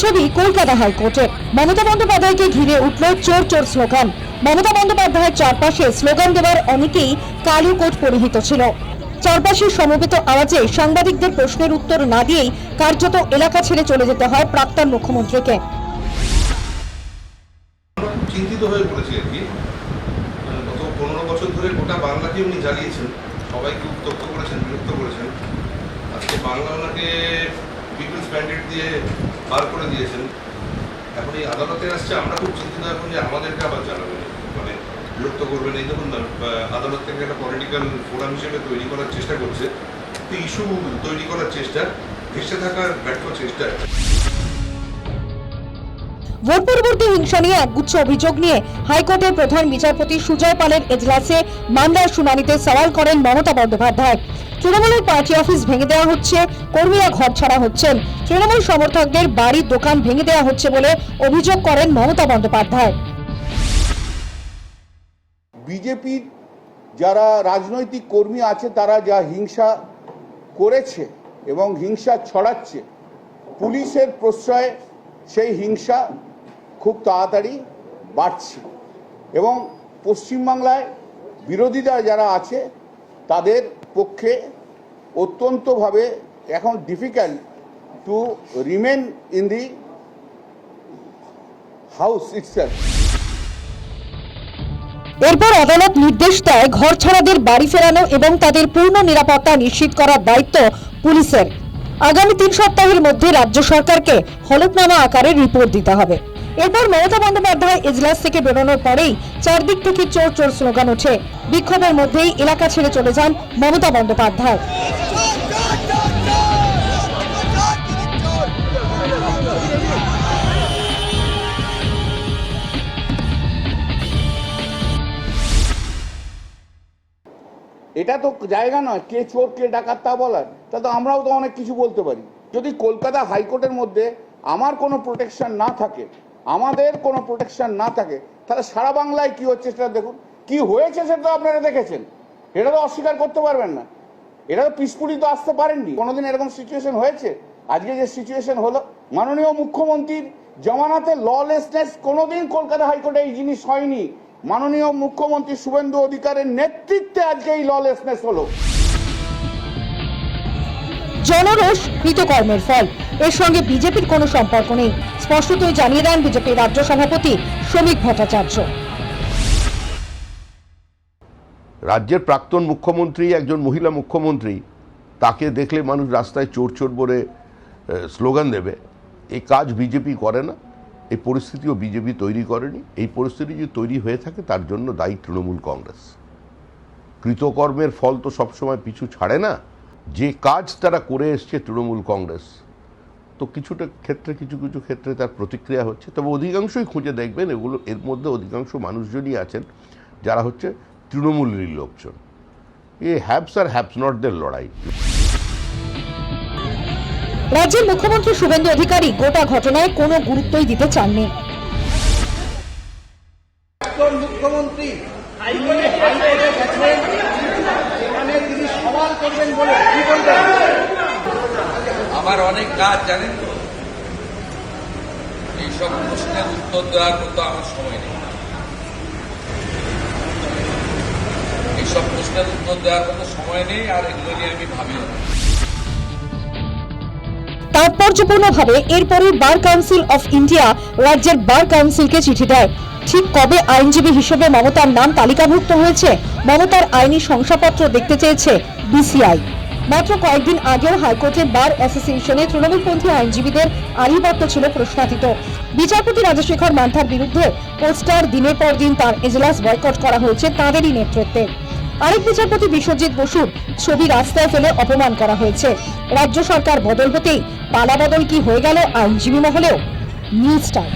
ছবি কলকাতা হাইকোর্টের। মমতা বন্দ্যোপাধ্যায়কে ঘিরে উঠল চোর চোর স্লোগান। মমতা বন্দ্যোপাধ্যায়ের চারপাশে স্লোগান দেওয়ার অনেকেই কালো কোট পরিহিত ছিল। চারপাশে সমবেত আওয়াজে সাংবাদিকদের প্রশ্নের উত্তর না দিয়েই কার্যত এলাকা ছেড়ে চলে যেতে হয় প্রাক্তন মুখ্যমন্ত্রীকে। চিন্তিত হয়ে পড়েছি আর কি। গত 15 বছর ধরে গোটা বাংলাকে উনি জ্বালিয়েছেন, সবাইকে উত্তপ্ত করেছেন, বিরক্ত করেছেন। আজকে বাংলা ওনাকে পিপলস ম্যান্ডেট দিয়ে বার করে দিয়েছেন। এখন এই আদালতে আসছে, আমরা খুব চিন্তিত এখন যে আমাদেরকে আবার জ্বালাবেন, মানে বিরক্ত করবেন। এই দেখুন না, আদালত থেকে একটা পলিটিক্যাল ফোরাম হিসেবে তৈরি করার চেষ্টা করছে, ইস্যু তৈরি করার চেষ্টা, ভেসে থাকার ব্যর্থ চেষ্টা। ভোট পরবর্তী হিংসা নিয়ে একগুচ্ছ অভিযোগ নিয়ে হাইকোর্টের প্রধান বিচারপতি সুজয় পালের এজলাসে মামলার শুনানিতে সওয়াল করেন মমতা বন্দ্যোপাধ্যায়। তৃণমূলের পার্টি অফিস ভেঙে দেওয়া হচ্ছে, কর্মীরা ঘর ছাড়া হচ্ছেন, তৃণমূল সমর্থকদের বাড়ির দোকান ভেঙে দেওয়া হচ্ছে বলে অভিযোগ করেন মমতা বন্দ্যোপাধ্যায়। বিজেপির যারা রাজনৈতিক কর্মী আছে তারা যা হিংসা করেছে এবং হিংসা ছড়াচ্ছে, পুলিশের প্রশ্রয়ে সেই হিংসা খুব তাড়াতাড়ি বাড়ছে এবং পশ্চিমবাংলায় বিরোধীরা যারা আছে তাদের পক্ষে অত্যন্তভাবে এখন difficult to remain in the house itself. এরপর আদালত নির্দেশ দেয় ঘর ছাড়াদের বাড়ি ফেরানো এবং তাদের পূর্ণ নিরাপত্তা নিশ্চিত করার দায়িত্ব পুলিশের। আগামী 3 সপ্তাহের মধ্যে রাজ্য সরকারকে হলফনামা আকারে রিপোর্ট দিতে হবে। এরপর মমতা বন্দ্যোপাধ্যায় এজলাস থেকে বেরোনোর পরেই চারদিক থেকে চোর চোর স্লোগান ওঠে। বিক্ষোভের মধ্যেই এলাকা ছেড়ে চলে যান মমতা বন্দ্যোপাধ্যায়। এটা তো জায়গা নয় কে চোর কে ডাকাত তা বলার। তা তো আমরাও তো অনেক কিছু বলতে পারি। যদি কলকাতা হাইকোর্টের মধ্যে আমার কোনো প্রোটেকশন না থাকে, আমাদের কোনো প্রোটেকশন না থাকে, তাহলে সারা বাংলায় কি হচ্ছে সেটা দেখুন। কি হয়েছে সেটা তো আপনারা দেখেছেন, এটা তো অস্বীকার করতে পারবেন না। এটা তো পিসফুলি তো আসতে পারেননি। কোনোদিন এরকম সিচুয়েশন হয়েছে? আজকে যে সিচুয়েশন হলো, মাননীয় মুখ্যমন্ত্রীর জমানাতে ললেসনেস কোনোদিন কলকাতা হাইকোর্টে এই জিনিস হয়নি। মাননীয় মুখ্যমন্ত্রী শুভেন্দু অধিকারের নেতৃত্বে আজকে এই ললেসনেস হলো। জনরোষ কৃতকর্মের ফল, এর সঙ্গে বিজেপির কোনো সম্পর্ক নেই, স্পষ্টতই জানিয়ে দেন বিজেপির রাজ্য সভাপতি শ্রমিক ভট্টাচার্য। রাজ্যের প্রাক্তন মুখ্যমন্ত্রী, একজন মহিলা মুখ্যমন্ত্রী, তাকে দেখলে মানুষ রাস্তায় চোর চোর বলে স্লোগান দেবে, এই কাজ বিজেপি করে না। এই পরিস্থিতিও বিজেপি তৈরি করেনি। এই পরিস্থিতি যদি তৈরি হয়ে থাকে তার জন্য দায়ী তৃণমূল কংগ্রেস। কৃতকর্মের ফল তো সবসময় পিছু ছাড়ে না। যে কাজ তারা করে এসছে তৃণমূল কংগ্রেস, তো কিছুটা ক্ষেত্রে কিছু কিছু ক্ষেত্রে তার প্রতিক্রিয়া হচ্ছে। তবে অধিকাংশই খুঁজে দেখবেন এগুলো, এর মধ্যে অধিকাংশ মানুষজনই আছেন যারা হচ্ছে তৃণমূলেরই লোকজন। এই হ্যাভস আর হ্যাভস নটদের লড়াই। রাজ্যের মুখ্যমন্ত্রী শুভেন্দু অধিকারী গোটা ঘটনায় কোনো গুরুত্বই দিতে চাননি। মুখ্যমন্ত্রী আমার অনেক কাজ জানেন তো, এইসব প্রশ্নের উত্তর দেওয়ার মতো আমার সময় নেই। এইসব প্রশ্নের উত্তর দেওয়ার মতো সময় নেই, আর এগুলো নিয়ে আমি ভাবিও না। তাৎপর্যপূর্ণভাবে এরপরই বার কাউন্সিল অফ ইন্ডিয়া রাজ্যের বার কাউন্সিলকে চিঠি দেয়। ঠিক কবে আইনজীবী হিসেবে মমতার নাম তালিকাভুক্ত হয়েছে, মমতার আইনি শংসাপত্র দেখতে চেয়েছে বিসিআই। মাত্র কয়েকদিন আগেও হাইকোর্টের বার অ্যাসোসিয়েশনে তৃণমূলপন্থী আইনজীবীদের আধিপত্য ছিল প্রশ্নাতীত। বিচারপতি রাজশেখর মান্থার বিরুদ্ধে পোস্টার দিনের পর দিন তার এজলাস বয়কট করা হয়েছে তাঁদেরই নেতৃত্বে। আরেক বিচারপতি বিশ্বজিৎ বসুর ছবি রাস্তায় ফেলে অপমান করা হয়েছে। রাজ্য সরকার বদল হতেই পালাবদল কি হয়ে গেল আইনজীবী মহলেও? News time.